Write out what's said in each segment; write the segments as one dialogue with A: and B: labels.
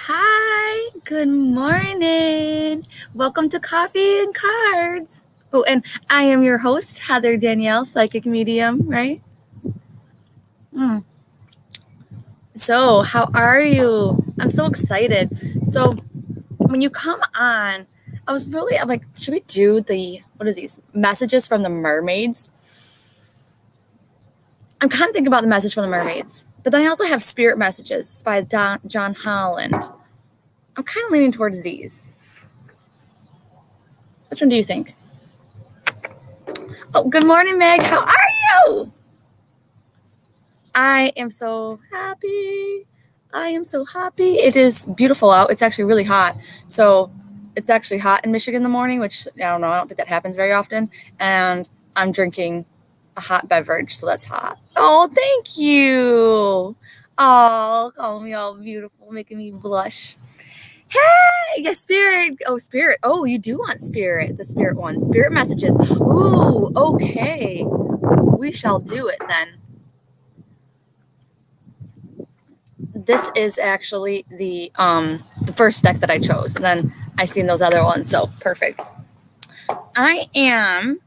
A: Hi, good morning. Welcome to Coffee and Cards. Oh, and I am your host, Heather Danielle, psychic medium, right? So, how are you? I'm so excited. So, when you come on, I'm like, should we do what are these messages from the mermaids? I'm kind of thinking about the message from the mermaids, but then I also have spirit messages by John Holland. I'm kind of leaning towards these. Which one do you think? Oh, good morning, Meg. How are you? I am so happy. I am so happy. It is beautiful out. It's actually really hot. So it's actually hot in Michigan in the morning, which I don't know. I don't think that happens very often. And I'm drinking a hot beverage, so that's hot. Oh, thank you. Oh, calling me all beautiful, making me blush. Hey, yes, spirit. Oh, spirit. Oh, you do want spirit, the spirit one. Spirit messages. Ooh, okay. We shall do it then. This is actually the first deck that I chose, and then I seen those other ones, so perfect. I am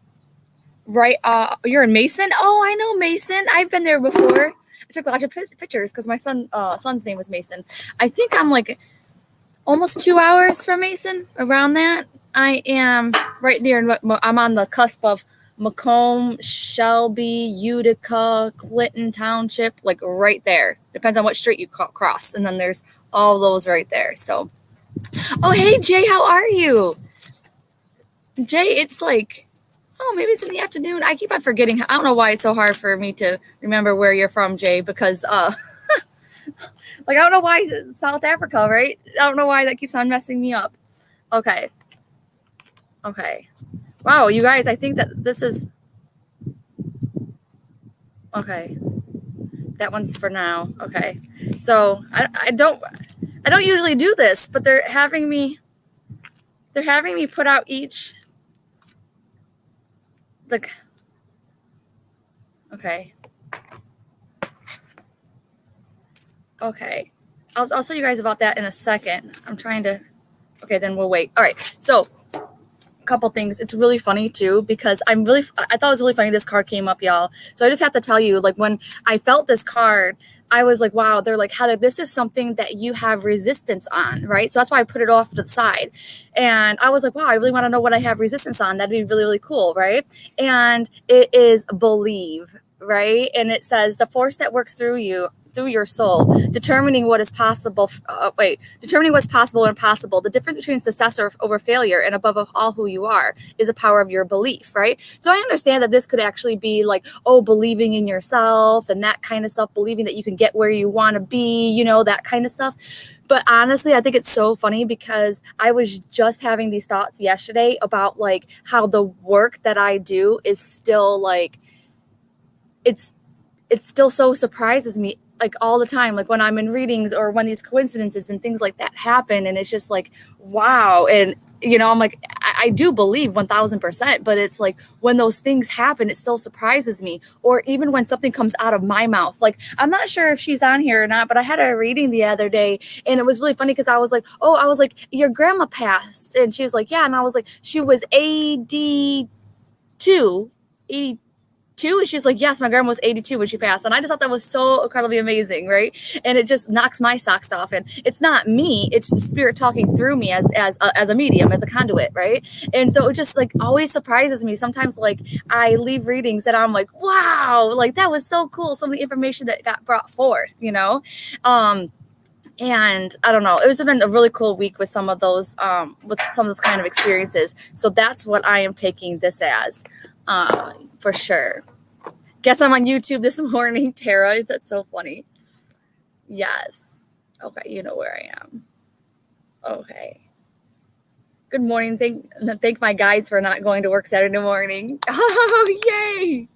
A: right. You're in Mason. Oh, I know Mason. I've been there before. I took lots of pictures because my son's name was Mason. I think I'm like almost 2 hours from Mason, around that. I am right near. I'm on the cusp of Macomb, Shelby, Utica, Clinton Township, like right there. Depends on what street you cross, and then there's all those right there. So, oh hey Jay, how are you? Jay, it's like, oh maybe it's in the afternoon. I keep on forgetting. I don't know why it's so hard for me to remember where you're from, Jay, because like I don't know why South Africa, right? I don't know why that keeps on messing me up. Okay. Wow, you guys, I think that this is okay. That one's for now. Okay. So I don't usually do this, but they're having me put out each like okay. Okay. I'll tell you guys about that in a second. I'm trying to okay, then we'll wait. All right. So couple things. It's really funny too because I thought it was really funny this card came up, y'all. So I just have to tell you, like when I felt this card, I was like, wow, they're like, Heather, this is something that you have resistance on, right? So that's why I put it off to the side. And I was like, wow, I really want to know what I have resistance on. That'd be really, really cool, right? And it is believe, right? And it says the force that works through you, through your soul, determining what is possible. Determining what's possible and impossible. The difference between success over failure and above all who you are is the power of your belief, right? So I understand that this could actually be like, oh, believing in yourself and that kind of stuff, believing that you can get where you want to be, you know, that kind of stuff. But honestly, I think it's so funny because I was just having these thoughts yesterday about like how the work that I do is still like, it still so surprises me like all the time, like when I'm in readings or when these coincidences and things like that happen, and it's just like wow. And you know, I'm like I do believe 1000%, but it's like when those things happen it still surprises me. Or even when something comes out of my mouth, like I'm not sure if she's on here or not, but I had a reading the other day and it was really funny because I was like, your grandma passed, and she was like, yeah, and I was like, she was 82 and she's like, yes, my grandma was 82 when she passed. And I just thought that was so incredibly amazing, right? And it just knocks my socks off. And it's not me, it's spirit talking through me as a medium, as a conduit, right? And so it just like always surprises me. Sometimes like I leave readings and I'm like, wow, like that was so cool, some of the information that got brought forth, you know. And I don't know, it was been a really cool week with some of those kind of experiences. So that's what I am taking this as, for sure. Guess I'm on YouTube this morning, Tara. That's so funny. Yes. Okay, you know where I am. Okay. Good morning. Thank my guides for not going to work Saturday morning. Oh, yay.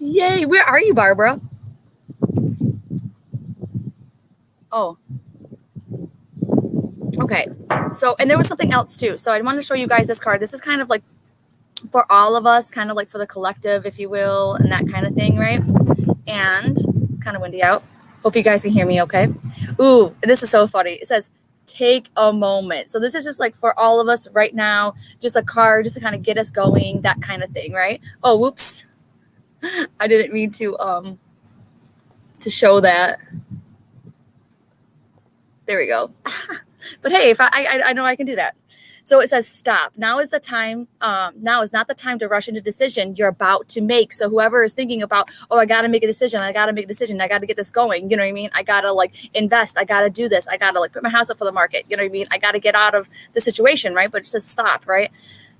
A: Yay. Where are you, Barbara? Oh. Okay. So, and there was something else too. So I wanted to show you guys this card. This is kind of like for all of us, kind of like for the collective, if you will, and that kind of thing, right? And it's kind of windy out. Hope you guys can hear me okay. Ooh, this is so funny. It says, take a moment. So this is just like for all of us right now, just a card just to kind of get us going, that kind of thing, right? Oh, whoops. I didn't mean to show that. There we go. But hey, if I know I can do that. So it says stop. Now is the time. Now is not the time to rush into decision you're about to make. So whoever is thinking about, oh, I got to make a decision. I got to make a decision. I got to get this going. You know what I mean? I got to like invest. I got to do this. I got to like put my house up for the market. You know what I mean? I got to get out of the situation, right? But it says stop, right?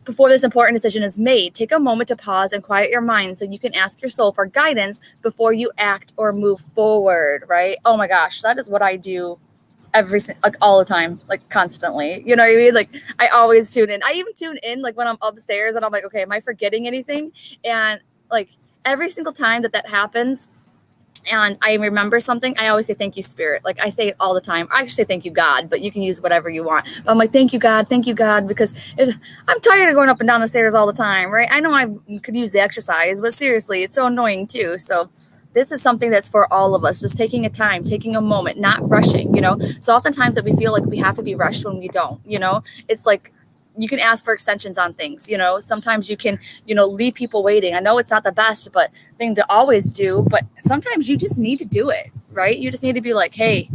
A: Before this important decision is made, take a moment to pause and quiet your mind so you can ask your soul for guidance before you act or move forward, right? Oh my gosh, that is what I do like all the time, like constantly, you know what I mean? Like I always tune in. I even tune in like when I'm upstairs and I'm like, okay, am I forgetting anything? And like every single time that happens and I remember something, I always say, thank you, Spirit. Like I say it all the time. I actually say, thank you, God, but you can use whatever you want. But I'm like, thank you, God, because I'm tired of going up and down the stairs all the time, right? I know I could use the exercise, but seriously, it's so annoying too. So this is something that's for all of us, just taking a time, taking a moment, not rushing, you know? So oftentimes that we feel like we have to be rushed when we don't, you know? It's like, you can ask for extensions on things, you know? Sometimes you can, you know, leave people waiting. I know it's not the best but thing to always do, but sometimes you just need to do it, right? You just need to be like, hey,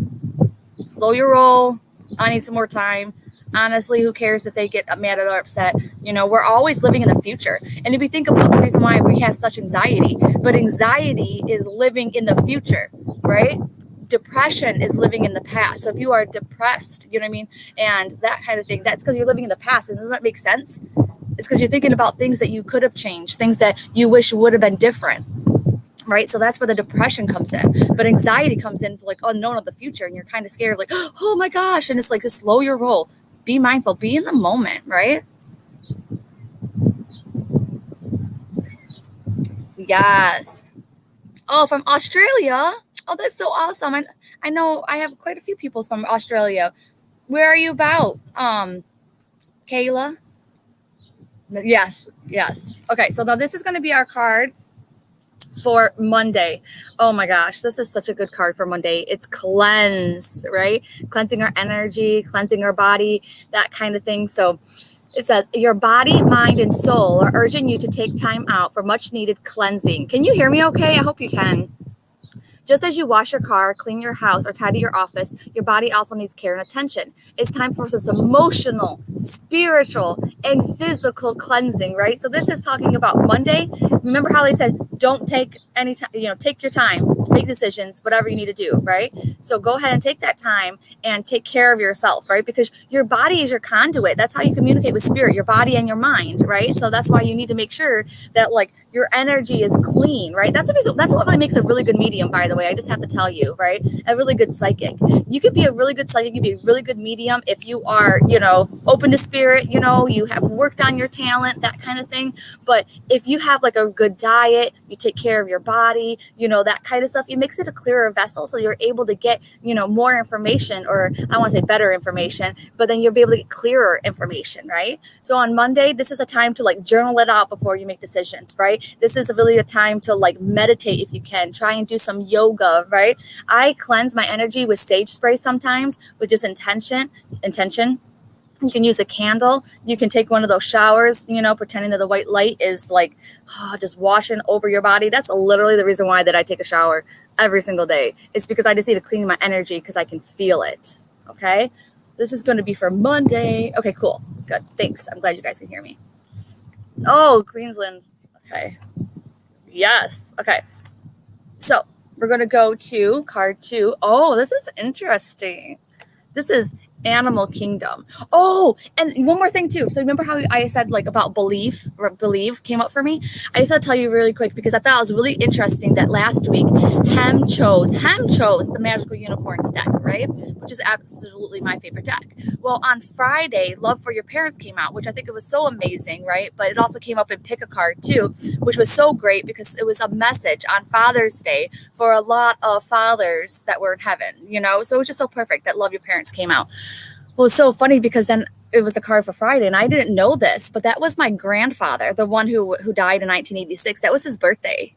A: slow your roll. I need some more time. Honestly, who cares if they get mad or upset? You know, we're always living in the future. And if you think about the reason why we have such anxiety, but anxiety is living in the future, right? Depression is living in the past. So if you are depressed, you know what I mean? And that kind of thing, that's because you're living in the past. And doesn't that make sense? It's because you're thinking about things that you could have changed, things that you wish would have been different. Right. So that's where the depression comes in. But anxiety comes in for like unknown of the future. And you're kind of scared, like, oh my gosh. And it's like, just slow your roll. Be mindful, be in the moment, right? Yes. Oh, from Australia. Oh, that's so awesome. I know I have quite a few people from Australia. Where are you about? Kayla? Yes. Okay, so now this is going to be our card for Monday. Oh my gosh, this is such a good card for Monday. It's cleanse, right? Cleansing our energy, cleansing our body, that kind of thing. So it says, your body, mind, and soul are urging you to take time out for much needed cleansing. Can you hear me okay? I hope you can. Just as you wash your car, clean your house, or tidy your office, your body also needs care and attention. It's time for some emotional, spiritual, and physical cleansing, right? So this is talking about Monday. Remember how they said, don't take any time, you know, take your time, make decisions, whatever you need to do, right? So go ahead and take that time and take care of yourself, right? Because your body is your conduit. That's how you communicate with spirit, your body and your mind, right? So that's why you need to make sure that like your energy is clean, right? That's what really makes a really good medium, by the way. I just have to tell you, right? A really good psychic. You could be a really good psychic. You could be a really good medium if you are, you know, open to spirit, you know, you have worked on your talent, that kind of thing. But if you have like a good diet, you take care of your body, you know, that kind of stuff, it makes it a clearer vessel. So you're able to get, you know, more information, or I want to say better information, but then you'll be able to get clearer information, right? So on Monday, this is a time to like journal it out before you make decisions, right? This is really a time to like meditate if you can. Try and do some yoga, right? I cleanse my energy with sage spray sometimes, with just intention. You can use a candle. You can take one of those showers, you know, pretending that the white light is like just washing over your body. That's literally the reason why that I take a shower every single day. It's because I just need to clean my energy because I can feel it. Okay. This is going to be for Monday. Okay, cool. Good. Thanks. I'm glad you guys can hear me. Oh, Queensland. Okay. Yes. Okay. So we're going to go to card 2. Oh, this is interesting. This is Animal Kingdom. Oh, and one more thing too. So remember how I said like about believe came up for me? I just want to tell you really quick because I thought it was really interesting that last week Hem chose the Magical Unicorns deck, right? Which is absolutely my favorite deck. Well, on Friday, Love for Your Parents came out, which I think it was so amazing, right? But it also came up in Pick a Card too, which was so great because it was a message on Father's Day for a lot of fathers that were in heaven, you know? So it was just so perfect that Love Your Parents came out. Well, it's so funny because then it was a card for Friday, and I didn't know this, but that was my grandfather, the one who died in 1986. That was his birthday.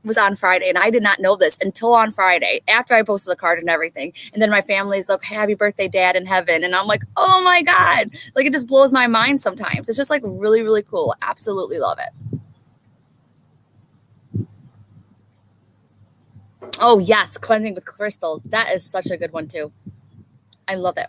A: was on Friday, and I did not know this until on Friday after I posted the card and everything. And then my family's like, happy birthday, Dad in heaven. And I'm like, oh my God. Like, it just blows my mind sometimes. It's just like really, really cool. Absolutely love it. Oh yes, cleansing with crystals. That is such a good one too. I love it.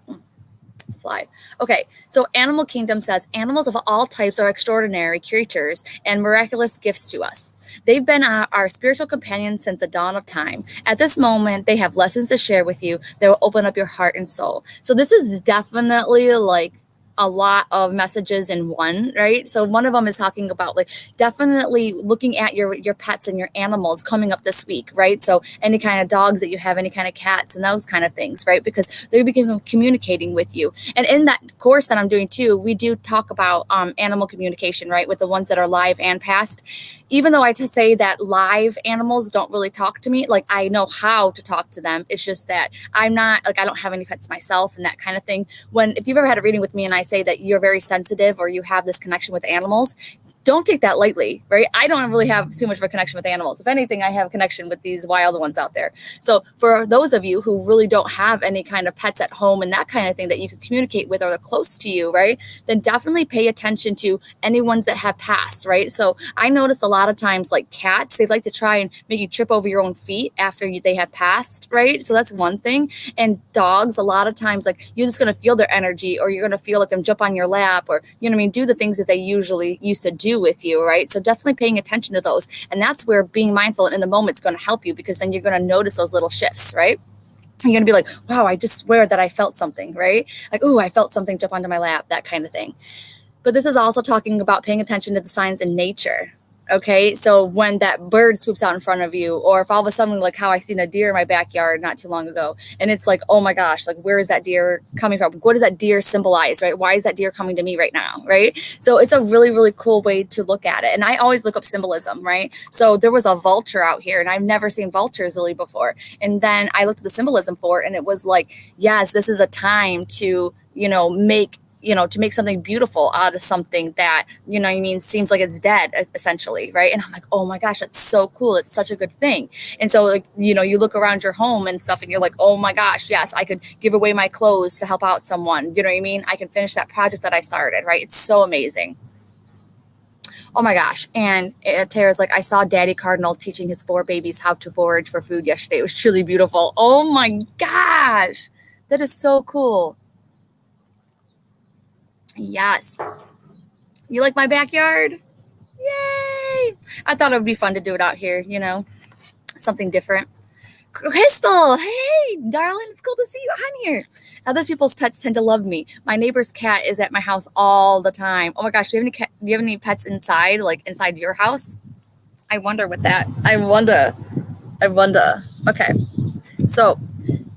A: Fly. Okay, so Animal Kingdom says animals of all types are extraordinary creatures and miraculous gifts to us. They've been our spiritual companions since the dawn of time. At this moment, they have lessons to share with you that will open up your heart and soul. So this is definitely like a lot of messages in one, right? So one of them is talking about like definitely looking at your pets and your animals coming up this week, right? So any kind of dogs that you have, any kind of cats and those kind of things, right? Because they're beginning communicating with you. And in that course that I'm doing too, we do talk about animal communication, right? With the ones that are live and past. Even though I to say that live animals don't really talk to me, like I know how to talk to them. It's just that I'm not like, I don't have any pets myself and that kind of thing. If you've ever had a reading with me and I say that you're very sensitive or you have this connection with animals, don't take that lightly, right? I don't really have too much of a connection with animals. If anything, I have a connection with these wild ones out there. So for those of you who really don't have any kind of pets at home and that kind of thing that you can communicate with or are close to you, right? Then definitely pay attention to any ones that have passed, right? So I notice a lot of times like cats, they like to try and make you trip over your own feet after they have passed, right? So that's one thing. And dogs, a lot of times, like you're just going to feel their energy or you're going to feel like them jump on your lap or, you know what I mean, do the things that they usually used to do with you, right? So definitely paying attention to those. And that's where being mindful in the moment is going to help you, because then you're going to notice those little shifts, right? You're going to be like, wow, I just swear that I felt something, right? Like, oh, I felt something jump onto my lap, that kind of thing. But this is also talking about paying attention to the signs in nature. Okay, so when that bird swoops out in front of you, or if all of a sudden, like how I seen a deer in my backyard not too long ago, and it's like, oh my gosh, like where is that deer coming from? What does that deer symbolize, right? Why is that deer coming to me right now, right? So it's a really, really cool way to look at it. And I always look up symbolism, right? So there was a vulture out here, and I've never seen vultures really before. And then I looked at the symbolism for it, and it was like, yes, this is a time to, to make something beautiful out of something that, seems like it's dead, essentially, right? And I'm like, oh my gosh, that's so cool. It's such a good thing. And so, like, you look around your home and stuff, and you're like, oh my gosh, yes, I could give away my clothes to help out someone. You know what I mean? I can finish that project that I started, right? It's so amazing. Oh my gosh. And Tara's like, I saw Daddy Cardinal teaching his 4 babies how to forage for food yesterday. It was truly beautiful. Oh my gosh. That is so cool. Yes. You like my backyard? Yay! I thought it would be fun to do it out here, something different. Crystal, hey, darling, it's cool to see you on here. Other people's pets tend to love me. My neighbor's cat is at my house all the time. Oh my gosh, do you have any pets inside, like inside your house? I wonder with that. I wonder. Okay, so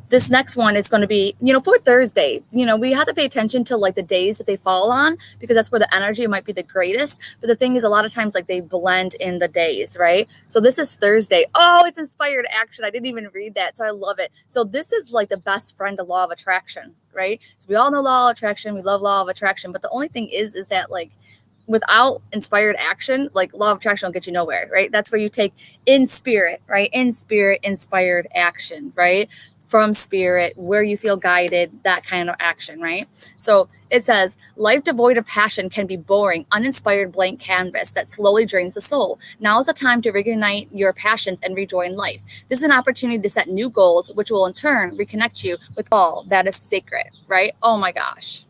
A: this next one is going to be, for Thursday, we have to pay attention to like the days that they fall on, because that's where the energy might be the greatest. But the thing is, a lot of times, like they blend in the days, right? So this is Thursday. Oh, it's inspired action. I didn't even read that. So I love it. So this is like the best friend to law of attraction, right? So we all know law of attraction. We love law of attraction. But the only thing is that like, without inspired action, like law of attraction will get you nowhere, right? That's where you take in spirit, right? In spirit, inspired action, right? From spirit, where you feel guided, that kind of action, right? So it says, life devoid of passion can be boring, uninspired blank canvas that slowly drains the soul. Now is the time to reignite your passions and rejoin life. This is an opportunity to set new goals, which will in turn reconnect you with all that is sacred, right? Oh my gosh.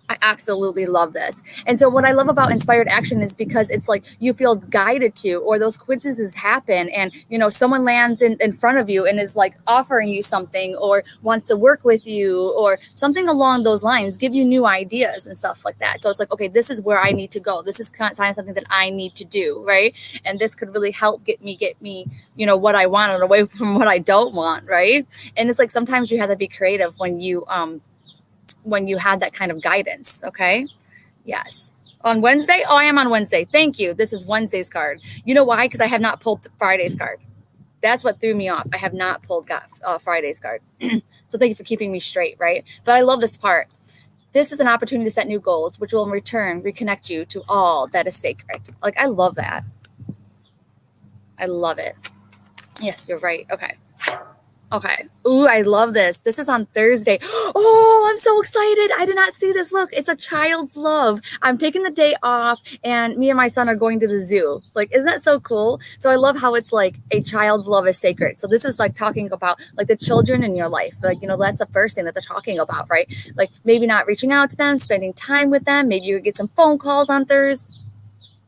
A: I absolutely love this. And so what I love about inspired action is because it's like you feel guided to, or those coincidences happen and, someone lands in front of you and is like offering you something or wants to work with you or something along those lines, give you new ideas and stuff like that. So it's like, okay, this is where I need to go. This is kind of something that I need to do, right? And this could really help get me, what I want and away from what I don't want, right? And it's like sometimes you have to be creative when you had that kind of guidance. Okay. Yes. On Wednesday. Oh, I am on Wednesday. Thank you. This is Wednesday's card. You know why? Because I have not pulled Friday's card. That's what threw me off. I have not pulled Friday's card. So thank you for keeping me straight. Right. But I love this part. This is an opportunity to set new goals, which will in return reconnect you to all that is sacred. Like, I love that. I love it. Yes, you're right. Okay. Okay. Ooh, I love this. This is on Thursday. Oh, I'm so excited. I did not see this. Look, it's a child's love. I'm taking the day off and me and my son are going to the zoo. Like, isn't that so cool? So I love how it's like a child's love is sacred. So this is like talking about like the children in your life. Like, that's the first thing that they're talking about, right? Like maybe not reaching out to them, spending time with them. Maybe you get some phone calls on Thursday.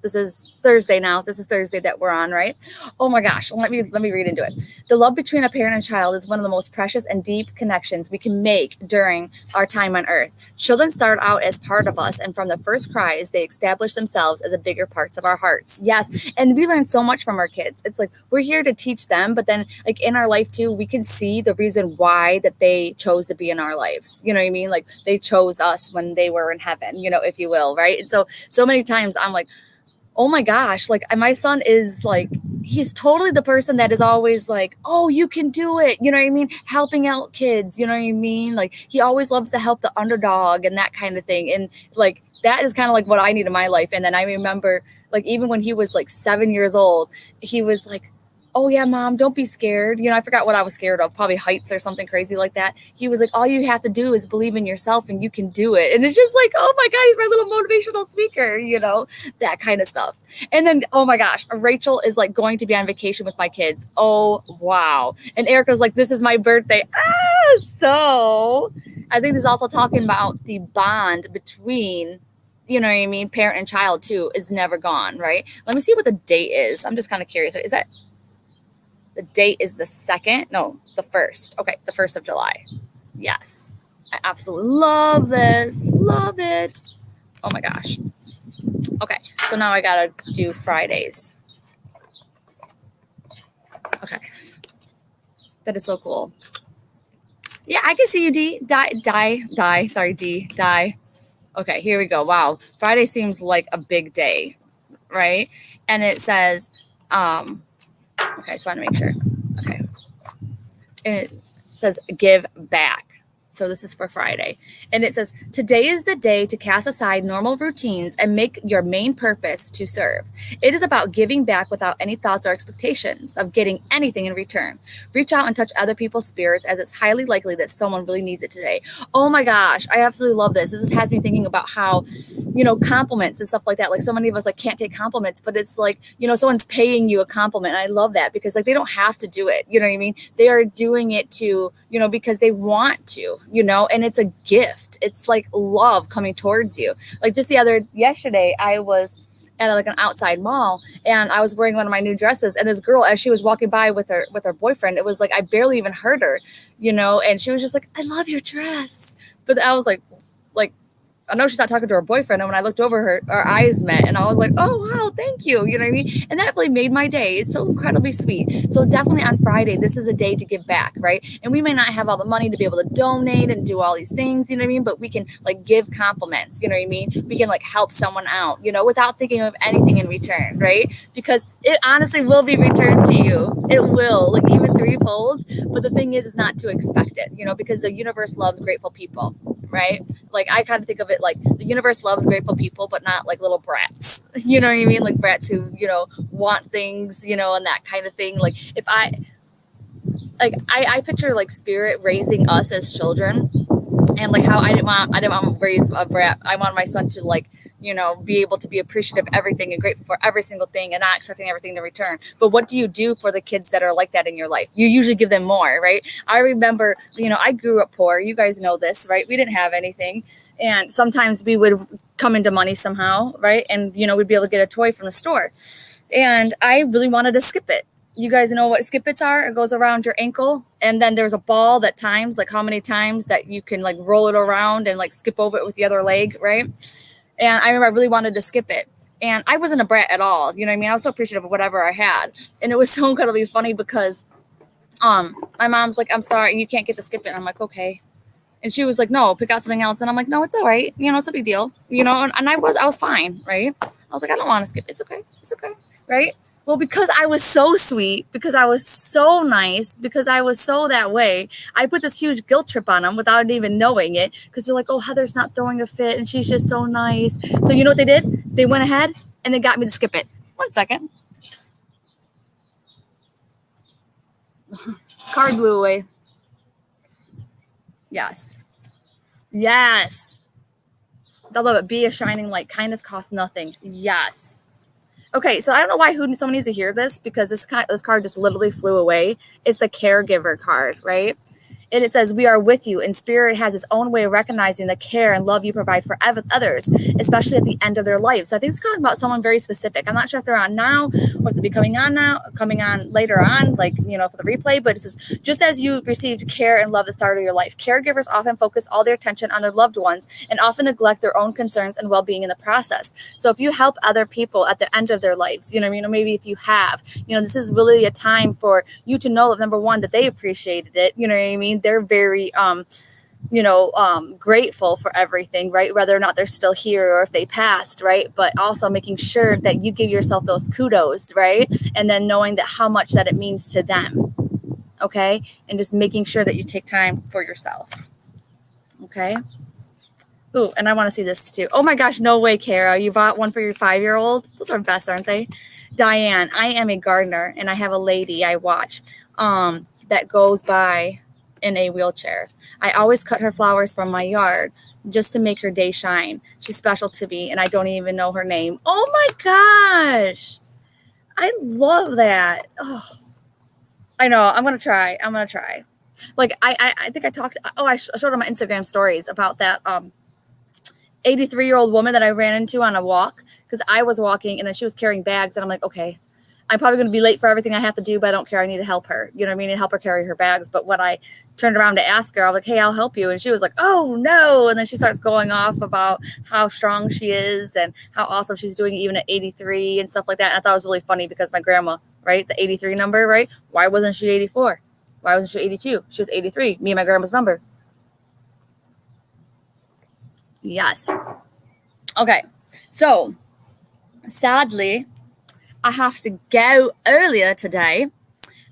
A: This is Thursday now. This is Thursday that we're on, right? Oh my gosh. Let me read into it. The love between a parent and child is one of the most precious and deep connections we can make during our time on earth. Children start out as part of us, and from the first cries, they establish themselves as a bigger parts of our hearts. Yes. And we learn so much from our kids. It's like we're here to teach them, but then like in our life too, we can see the reason why that they chose to be in our lives. You know what I mean? Like they chose us when they were in heaven, if you will, right? And so many times I'm like, oh my gosh, like my son is like, he's totally the person that is always like, oh, you can do it. You know what I mean? Helping out kids, you know what I mean? Like he always loves to help the underdog and that kind of thing. And like, that is kind of like what I need in my life. And then I remember like, even when he was like 7 years old, he was like, oh yeah, Mom, don't be scared. I forgot what I was scared of, probably heights or something crazy like that. He was like, all you have to do is believe in yourself and you can do it. And it's just like, oh my God, he's my little motivational speaker, that kind of stuff. And then, oh my gosh, Rachel is like going to be on vacation with my kids. Oh, wow. And Erica's like, this is my birthday. So I think this is also talking about the bond between, you know what I mean, parent and child too, is never gone, right? Let me see what the date is. I'm just kind of curious. Is that the date is the 2nd? No, the 1st. Okay, the 1st of July. Yes. I absolutely love this. Love it. Oh my gosh. Okay, so now I gotta do Fridays. Okay. That is so cool. Yeah, I can see you, D. Die. Okay, here we go. Wow. Friday seems like a big day, right? And it says, okay, I just want to make sure. Okay. And it says give back. So this is for Friday. And it says, today is the day to cast aside normal routines and make your main purpose to serve. It is about giving back without any thoughts or expectations of getting anything in return. Reach out and touch other people's spirits, as it's highly likely that someone really needs it today. Oh my gosh, I absolutely love this. This has me thinking about how, compliments and stuff like that. Like so many of us like can't take compliments, but it's like, someone's paying you a compliment. And I love that because like they don't have to do it. You know what I mean? They are doing it to, because they want to, and it's a gift. It's like love coming towards you. Like just yesterday, I was at like an outside mall and I was wearing one of my new dresses, and this girl, as she was walking by with her boyfriend, it was like I barely even heard her, and she was just like, I love your dress. But I was like I know she's not talking to her boyfriend. And when I looked over, our eyes met, and I was like, oh, wow, thank you. You know what I mean? And that really made my day. It's so incredibly sweet. So definitely on Friday, this is a day to give back, right? And we may not have all the money to be able to donate and do all these things, you know what I mean? But we can like give compliments, you know what I mean? We can like help someone out, without thinking of anything in return, right? Because it honestly will be returned to you. It will, like even threefold. But the thing is not to expect it, because the universe loves grateful people, right? Like I kind of think of it like the universe loves grateful people, but not like little brats. You know what I mean? Like brats who, want things, and that kind of thing. Like if I picture like spirit raising us as children, and like how I didn't want to raise a brat. I want my son to like, be able to be appreciative of everything and grateful for every single thing and not expecting everything to return. But what do you do for the kids that are like that in your life? You usually give them more, right? I remember, I grew up poor. You guys know this, right? We didn't have anything. And sometimes we would come into money somehow, right? And, we'd be able to get a toy from the store. And I really wanted to skip it. You guys know what skip its are? It goes around your ankle, and then there's a ball that times like how many times that you can like roll it around and like skip over it with the other leg, right? And I remember I really wanted to skip it. And I wasn't a brat at all. You know what I mean? I was so appreciative of whatever I had. And it was so incredibly funny because my mom's like, I'm sorry, you can't get the skip it. And I'm like, okay. And she was like, no, pick out something else. And I'm like, no, it's all right. It's a big deal. And I was fine, right? I was like, I don't want to skip it. It's okay. It's okay. Right? Well, because I was so sweet, because I was so nice, because I was so that way, I put this huge guilt trip on them without even knowing it, because they're like, oh, Heather's not throwing a fit, and she's just so nice. So you know what they did? They went ahead, and they got me to skip it. 1 second. Card blew away. Yes. Yes. I love it. Be a shining light. Kindness costs nothing. Yes. Okay, so I don't know why someone needs to hear this because this card just literally flew away. It's a caregiver card, right? And it says, we are with you, and spirit has its own way of recognizing the care and love you provide for others, especially at the end of their life. So I think it's talking about someone very specific. I'm not sure if they're on now or if they'll be coming on later on, like, for the replay, but it says, just as you received care and love at the start of your life, caregivers often focus all their attention on their loved ones and often neglect their own concerns and well-being in the process. So if you help other people at the end of their lives, maybe if you have, this is really a time for you to know that, number one, that they appreciated it, you know what I mean? They're very grateful for everything, right? Whether or not they're still here or if they passed, right? But also making sure that you give yourself those kudos, right? And then knowing that how much that it means to them, okay? And just making sure that you take time for yourself, okay? Ooh, and I want to see this too. Oh my gosh, no way, Kara. You bought one for your 5-year-old? Those are best, aren't they? Diane, I am a gardener, and I have a lady I watch that goes by in a wheelchair. I always cut her flowers from my yard just to make her day shine. She's special to me, and I don't even know her name. Oh my gosh. I love that. Oh, I know. I'm going to try. Like, I think I talked. I showed on my Instagram stories about that 83-year-old woman that I ran into on a walk because I was walking and then she was carrying bags. And I'm like, okay, I'm probably going to be late for everything I have to do, but I don't care. I need to help her. You know what I mean? And help her carry her bags. But when I turned around to ask her, I was like, hey, I'll help you. And she was like, oh, no. And then she starts going off about how strong she is and how awesome she's doing even at 83 and stuff like that. And I thought it was really funny because my grandma, right, the 83 number, right? Why wasn't she 84? Why wasn't she 82? She was 83, me and my grandma's number. Yes. Okay. So, sadly, I have to go earlier today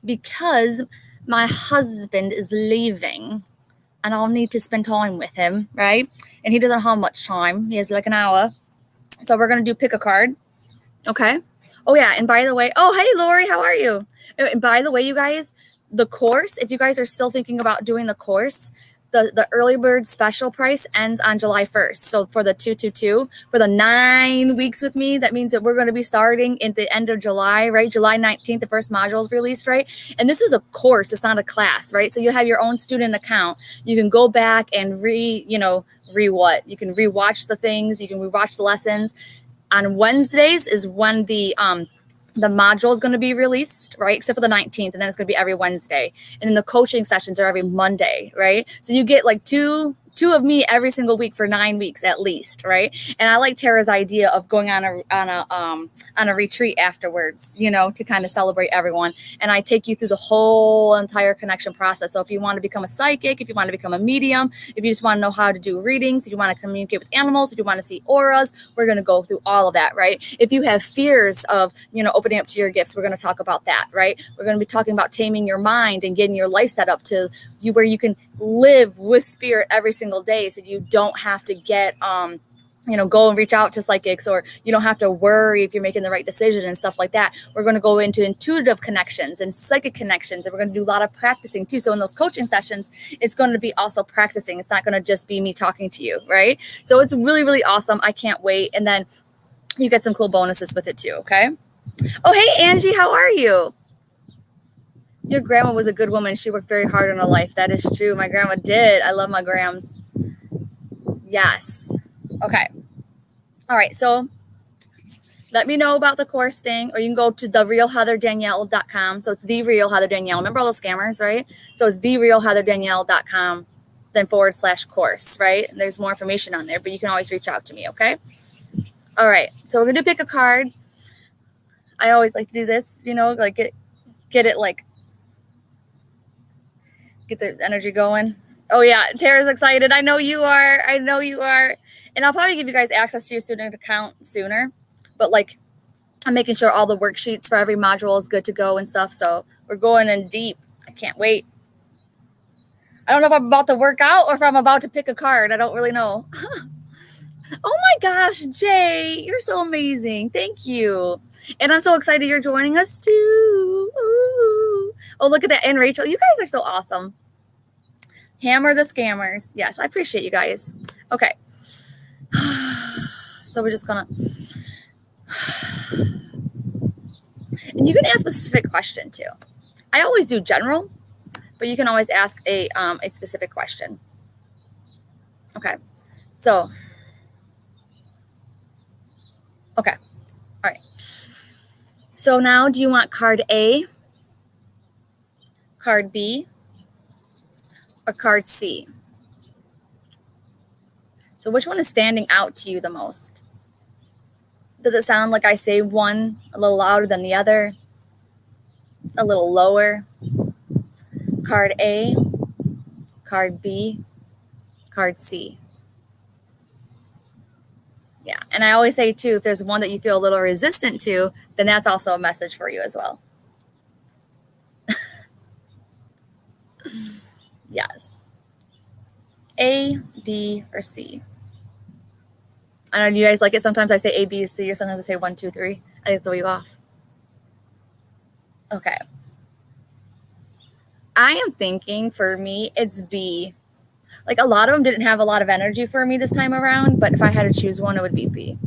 A: because my husband is leaving and I'll need to spend time with him, right? And he doesn't have much time. He has like an hour. So we're going to do pick a card. Okay. Oh, yeah. And by the way, oh, hey, Lori, how are you? And by the way, you guys, the course, if you guys are still thinking about doing the course, the early bird special price ends on July 1st. So for the 222, for the 9 weeks with me, that means that we're going to be starting at the end of July, right? July 19th, the first module is released, right? And this is a course. It's not a class, right? So you have your own student account. You can go back and you can rewatch the things. You can rewatch the lessons. On Wednesdays is when the module is going to be released, right? Except for the 19th. And then it's going to be every Wednesday. And then the coaching sessions are every Monday, right? So you get like two of me every single week for 9 weeks at least, right? And I like Tara's idea of going on a retreat afterwards, to kind of celebrate everyone. And I take you through the whole entire connection process. So if you want to become a psychic, if you want to become a medium, if you just want to know how to do readings, if you want to communicate with animals, if you want to see auras, we're going to go through all of that, right? If you have fears of, opening up to your gifts, we're going to talk about that, right? We're going to be talking about taming your mind and getting your life set up to you where you can live with spirit every single day, so you don't have to get go and reach out to psychics, or you don't have to worry if you're making the right decision and stuff like that. We're going to go into intuitive connections and psychic connections, and we're going to do a lot of practicing too. So in those coaching sessions, it's going to be also practicing. It's not going to just be me talking to you, right? So it's really, really awesome. I can't wait. And then you get some cool bonuses with it too. Okay. Oh, hey, Angie, how are you? Your grandma was a good woman. She worked very hard in her life. That is true. My grandma did. I love my grams. Yes. Okay. All right. So let me know about the course thing, or you can go to therealheatherdanielle.com. So it's The Real Heather Danielle. Remember all those scammers, right? So it's therealheatherdanielle.com, then /course, right? And there's more information on there, but you can always reach out to me. Okay. All right. So we're going to pick a card. I always like to do this, like get it like, get the energy going. Oh, yeah. Tara's excited. I know you are. And I'll probably give you guys access to your student account sooner. But, like, I'm making sure all the worksheets for every module is good to go and stuff. So we're going in deep. I can't wait. I don't know if I'm about to work out or if I'm about to pick a card. I don't really know. Oh, my gosh, Jay. You're so amazing. Thank you. And I'm so excited you're joining us, too. Ooh. Oh, look at that. And Rachel, you guys are so awesome. Hammer the scammers. Yes, I appreciate you guys. Okay. So we're just gonna, and you can ask a specific question too. I always do general, but you can always ask a specific question. Okay. So, okay. All right. So now, do you want card A, card B, or card C? So which one is standing out to you the most? Does it sound like I say one a little louder than the other? A little lower? Card A, card B, card C. Yeah, and I always say too, if there's one that you feel a little resistant to, then that's also a message for you as well. Yes. A, B, or C? I don't know, do you guys like it? Sometimes I say A, B, C, or sometimes I say 1, 2, 3. I throw you off. Okay. I am thinking for me, it's B. Like a lot of them didn't have a lot of energy for me this time around, but if I had to choose one, it would be B.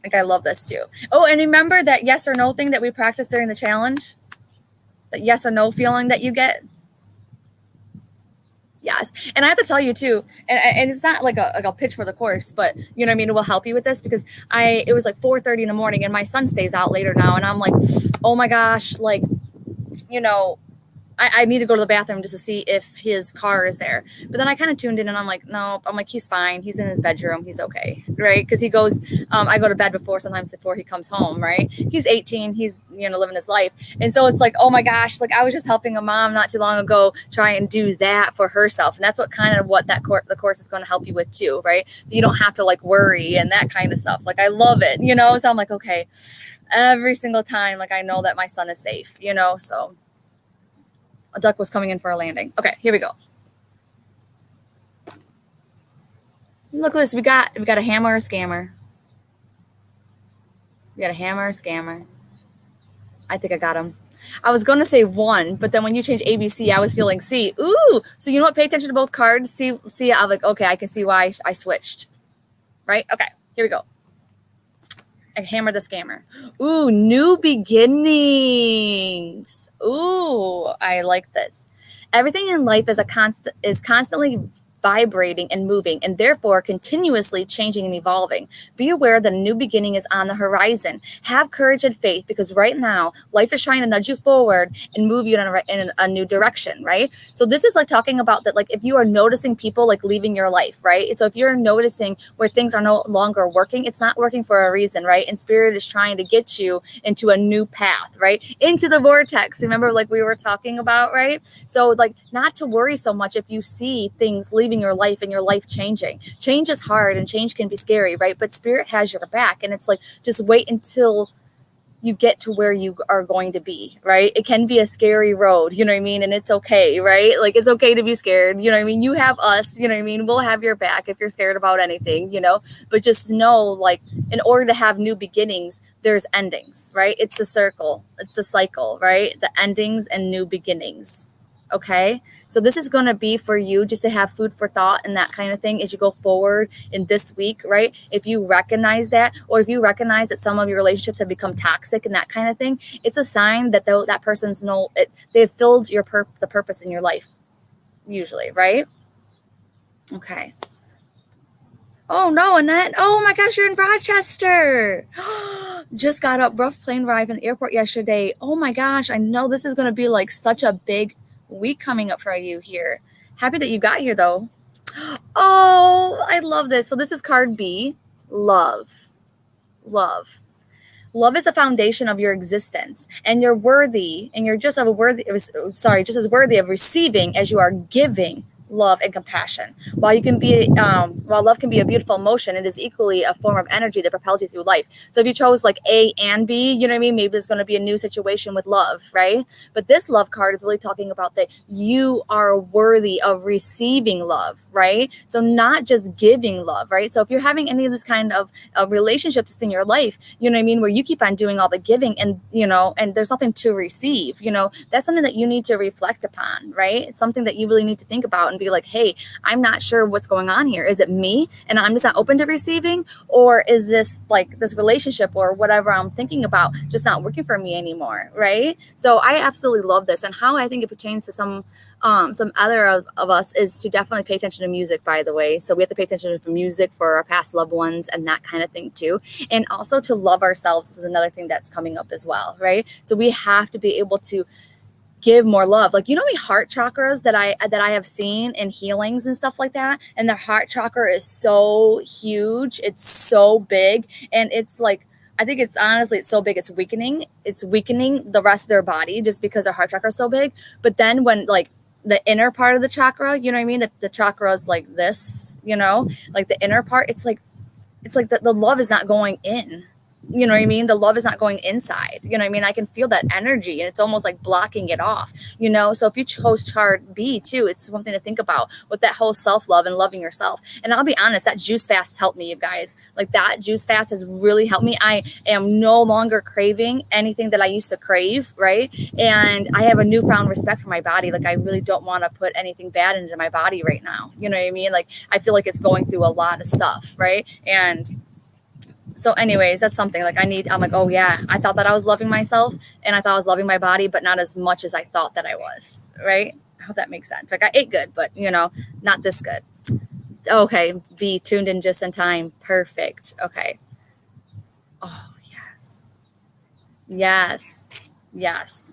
A: Like I love this too. Oh, and remember that yes or no thing that we practiced during the challenge? That yes or no feeling that you get? Yes. And I have to tell you too, and it's not like a pitch for the course, but you know what I mean? It will help you with this because it was like 4:30 in the morning and my son stays out later now. And I'm like, oh my gosh, like, you know, I need to go to the bathroom just to see if his car is there. But then I kind of tuned in and I'm like, nope. I'm like, he's fine. He's in his bedroom. He's okay. Right. Because he goes, I go to bed sometimes before he comes home. Right. He's 18. He's, living his life. And so it's like, oh my gosh, like I was just helping a mom not too long ago try and do that for herself. And that's what the course is going to help you with too. Right. So you don't have to like worry and that kind of stuff. Like I love it, So I'm like, okay, every single time, like I know that my son is safe, so. A duck was coming in for a landing. Okay, here we go. Look at this. We got a hammer or scammer. We got a hammer or scammer. I think I got him. I was going to say 1, but then when you change ABC, I was feeling C. Ooh, so you know what? Pay attention to both cards. See, I'm like, okay, I can see why I switched. Right? Okay, here we go. I hammer the scammer. Ooh, new beginnings. Ooh, I like this. Everything in life is constantly vibrating and moving, and therefore continuously changing and evolving. Be aware that a new beginning is on the horizon. Have courage and faith, because right now life is trying to nudge you forward and move you in a new direction, right? So this is like talking about that, like if you are noticing people like leaving your life, right? So if you're noticing where things are no longer working, it's not working for a reason, right? And spirit is trying to get you into a new path, right? Into the vortex. Remember, like we were talking about, right? So like not to worry so much if you see things leaving your life and your life changing. Change is hard and change can be scary, right? But spirit has your back, and it's like just wait until you get to where you are going to be, right? It can be a scary road, you know what I mean? And it's okay, right? Like it's okay to be scared, you know what I mean? You have us, you know what I mean? We'll have your back if you're scared about anything, but just know, like, in order to have new beginnings, there's endings, right? It's the circle, it's the cycle, right? The endings and new beginnings. Okay, so this is going to be for you just to have food for thought and that kind of thing as you go forward in this week, right? If you recognize that, or if you recognize that some of your relationships have become toxic and that kind of thing, it's a sign that that person's they've filled the purpose in your life, usually, right? Okay. Oh no, Annette. Oh my gosh, you're in Rochester. Just got up, rough plane ride from the airport yesterday. Oh my gosh, I know this is going to be like such a big week coming up for you here. Happy that you got here though. Oh, I love this. So this is card B. Love. Love is a foundation of your existence, and you're worthy, and you're just as worthy of receiving as you are giving love, and compassion. While love can be a beautiful emotion, it is equally a form of energy that propels you through life. So if you chose like A and B, you know what I mean? Maybe there's going to be a new situation with love, right? But this love card is really talking about that you are worthy of receiving love, right? So not just giving love, right? So if you're having any of this kind of relationships in your life, you know what I mean, where you keep on doing all the giving and, you know, and there's nothing to receive, you know, that's something that you need to reflect upon, right? It's something that you really need to think about and be like, hey, I'm not sure what's going on here. Is it me and I'm just not open to receiving? Or is this like this relationship or whatever I'm thinking about just not working for me anymore, right? So I absolutely love this. And how I think it pertains to some other of us is to definitely pay attention to music, by the way. So we have to pay attention to music for our past loved ones and that kind of thing too. And also to love ourselves is another thing that's coming up as well, right? So we have to be able to give more love. Like, you know, heart chakras that I have seen in healings and stuff like that. And the heart chakra is so huge. It's so big. And it's like, I think it's honestly, it's so big, it's weakening the rest of their body just because their heart chakra is so big. But then when like the inner part of the chakra, you know what I mean? The chakra is like this, you know, like the inner part, it's like the love is not going in. You know what I mean? The love is not going inside. You know what I mean? I can feel that energy and it's almost like blocking it off, you know? So if you chose chart B too, it's something to think about with that whole self-love and loving yourself. And I'll be honest, that juice fast helped me, you guys. Like that juice fast has really helped me. I am no longer craving anything that I used to crave, right? And I have a newfound respect for my body. Like I really don't want to put anything bad into my body right now. You know what I mean? Like I feel like it's going through a lot of stuff, right? And so anyways, that's something like I'm like, oh yeah, I thought that I was loving myself and I thought I was loving my body, but not as much as I thought that I was, right? I hope that makes sense. Like I ate good, but you know, not this good. Okay, V tuned in just in time. Perfect. Okay. Oh, yes. Yes. Yes.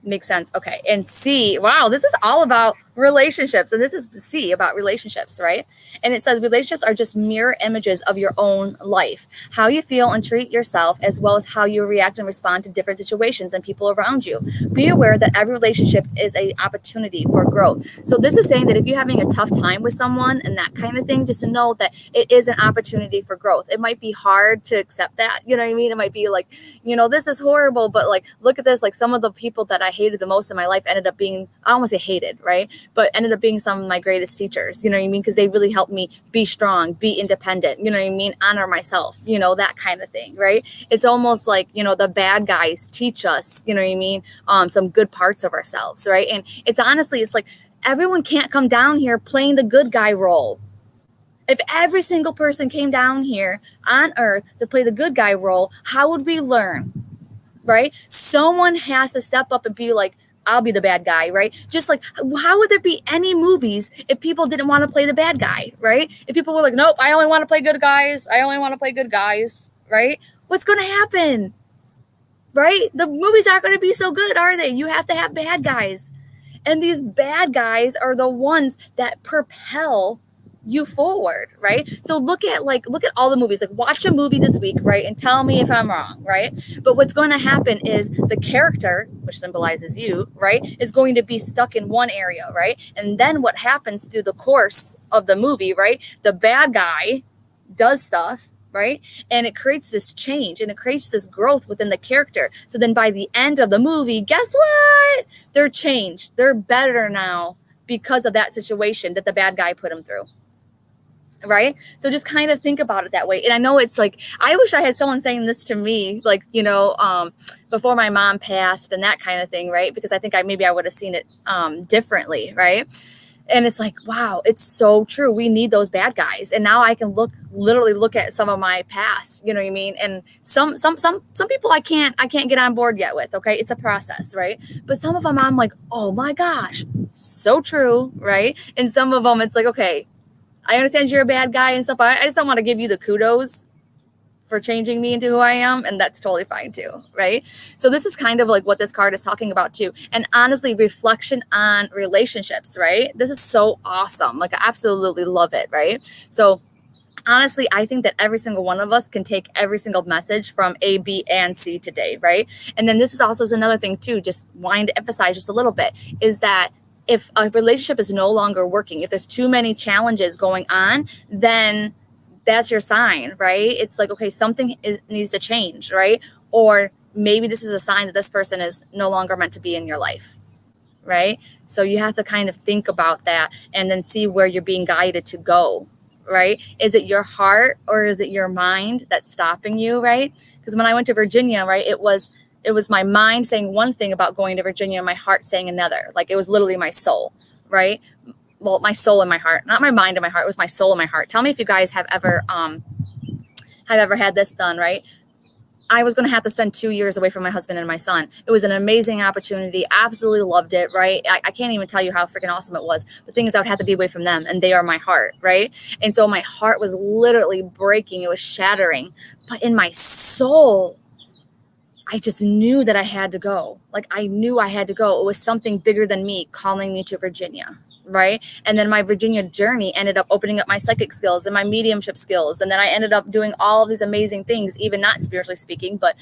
A: Makes sense. Okay. And C, wow, this is all about relationships. And this is C, about relationships, right? And it says relationships are just mirror images of your own life, how you feel and treat yourself, as well as how you react and respond to different situations and people around you. Be aware that every relationship is an opportunity for growth. So this is saying that if you're having a tough time with someone and that kind of thing, just to know that it is an opportunity for growth. It might be hard to accept that, you know what I mean? It might be like, you know, this is horrible, but like, look at this. Like some of the people that I hated the most in my life ended up being, I don't want to say hated, right? But ended up being some of my greatest teachers, you know what I mean? Because they really helped me be strong, be independent, you know what I mean? Honor myself, you know, that kind of thing, right? It's almost like, you know, the bad guys teach us, you know what I mean? Some good parts of ourselves, right? And it's honestly, it's like everyone can't come down here playing the good guy role. If every single person came down here on earth to play the good guy role, how would we learn, right? Someone has to step up and be like, I'll be the bad guy, right? Just like, how would there be any movies if people didn't want to play the bad guy, right? If people were like, nope, I only want to play good guys. I only want to play good guys, right? What's going to happen, right? The movies aren't going to be so good, are they? You have to have bad guys. And these bad guys are the ones that propel you forward, right? So look at all the movies, like watch a movie this week, right? And tell me if I'm wrong, right? But what's going to happen is the character, which symbolizes you, right, is going to be stuck in one area, right? And then what happens through the course of the movie, right? The bad guy does stuff, right? And it creates this change and it creates this growth within the character. So then by the end of the movie, guess what? They're changed. They're better now because of that situation that the bad guy put them through. Right? So just kind of think about it that way. And I know it's like, I wish I had someone saying this to me, like, you know, before my mom passed and that kind of thing, right? Because I think maybe I would have seen it differently, right? And it's like, wow, it's so true. We need those bad guys. And now I can literally look at some of my past, you know what I mean? And some people I can't get on board yet with, okay? It's a process, right? But some of them I'm like, oh my gosh, so true, right? And some of them it's like, okay, I understand you're a bad guy and stuff. I just don't want to give you the kudos for changing me into who I am. And that's totally fine too, right? So this is kind of like what this card is talking about too. And honestly, reflection on relationships, right? This is so awesome. Like I absolutely love it, right? So honestly, I think that every single one of us can take every single message from A, B, and C today, right? And then this is also another thing too, just wanting to emphasize just a little bit, is that if a relationship is no longer working, if there's too many challenges going on, then that's your sign, right? It's like, okay, needs to change, right? Or maybe this is a sign that this person is no longer meant to be in your life, right? So you have to kind of think about that and then see where you're being guided to go, right? Is it your heart or is it your mind that's stopping you, right? Because when I went to Virginia, right, it was my mind saying one thing about going to Virginia and my heart saying another. Like, it was literally my soul, right? Well, my soul and my heart, not my mind and my heart. It was my soul and my heart. Tell me if you guys have ever had this done, right? I was going to have to spend 2 years away from my husband and my son. It was an amazing opportunity. Absolutely loved it, right? I can't even tell you how freaking awesome it was. The thing is, I would have to be away from them, and they are my heart, right? And so my heart was literally breaking. It was shattering. But in my soul, I just knew that I had to go. Like, I knew I had to go. It was something bigger than me calling me to Virginia, right? And then my Virginia journey ended up opening up my psychic skills and my mediumship skills. And then I ended up doing all of these amazing things, even not spiritually speaking, but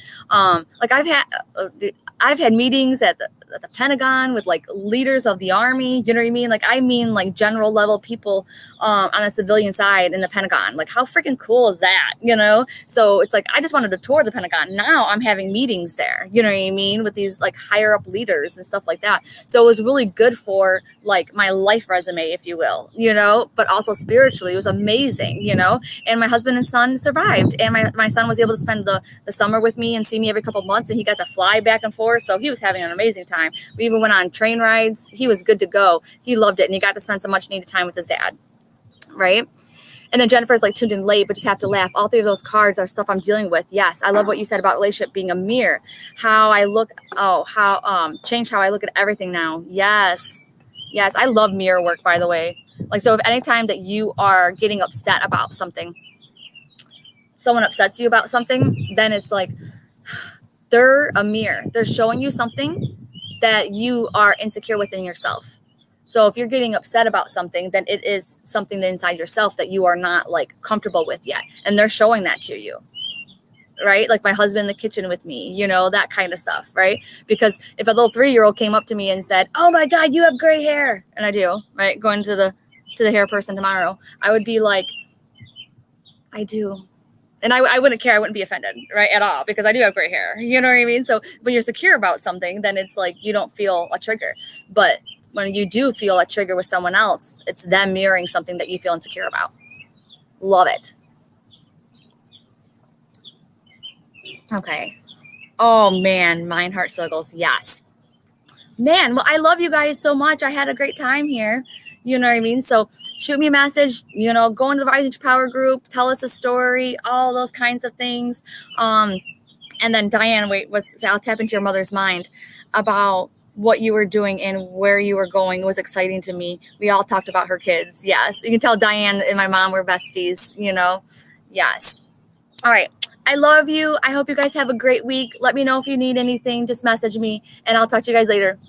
A: like I've had meetings at the Pentagon with like leaders of the Army, you know what I mean? Like, I mean, like general level people on a civilian side in the Pentagon. Like, how freaking cool is that, you know? So it's like, I just wanted to tour the Pentagon. Now I'm having meetings there, you know what I mean? With these like higher up leaders and stuff like that. So it was really good for like my life resume, if you will, you know, but also spiritually, it was amazing, you know? And my husband and son survived. And my son was able to spend the summer with me and see me every couple of months. And he got to fly back and forth. So he was having an amazing time. We even went on train rides. He was good to go. He loved it. And he got to spend some much needed time with his dad. Right. And then Jennifer's like tuned in late, but just have to laugh. All three of those cards are stuff I'm dealing with. Yes. I love what you said about relationship being a mirror. How I look. Change how I look at everything now. Yes. Yes. I love mirror work, by the way. Like, so if anytime that you are getting upset about something, someone upsets you about something, then it's like, they're a mirror. They're showing you something that you are insecure within yourself. So if you're getting upset about something, then it is something inside yourself that you are not like comfortable with yet. And they're showing that to you, right? Like my husband in the kitchen with me, you know, that kind of stuff, right? Because if a little 3-year-old came up to me and said, "Oh my God, you have gray hair," and I do, right? Going to the hair person tomorrow, I would be like, I do. And I wouldn't care. I wouldn't be offended, right, at all, because I do have gray hair. You know what I mean? So when you're secure about something, then it's like you don't feel a trigger. But when you do feel a trigger with someone else, it's them mirroring something that you feel insecure about. Love it. Okay. Oh, man. Mind, heart, struggles. Yes. Man, well, I love you guys so much. I had a great time here. You know what I mean? So shoot me a message, you know, go into the Rising to Power group, tell us a story, all those kinds of things. And then Diane, I'll tap into your mother's mind about what you were doing and where you were going. It was exciting to me. We all talked about her kids. Yes. You can tell Diane and my mom were besties, you know? Yes. All right. I love you. I hope you guys have a great week. Let me know if you need anything. Just message me and I'll talk to you guys later.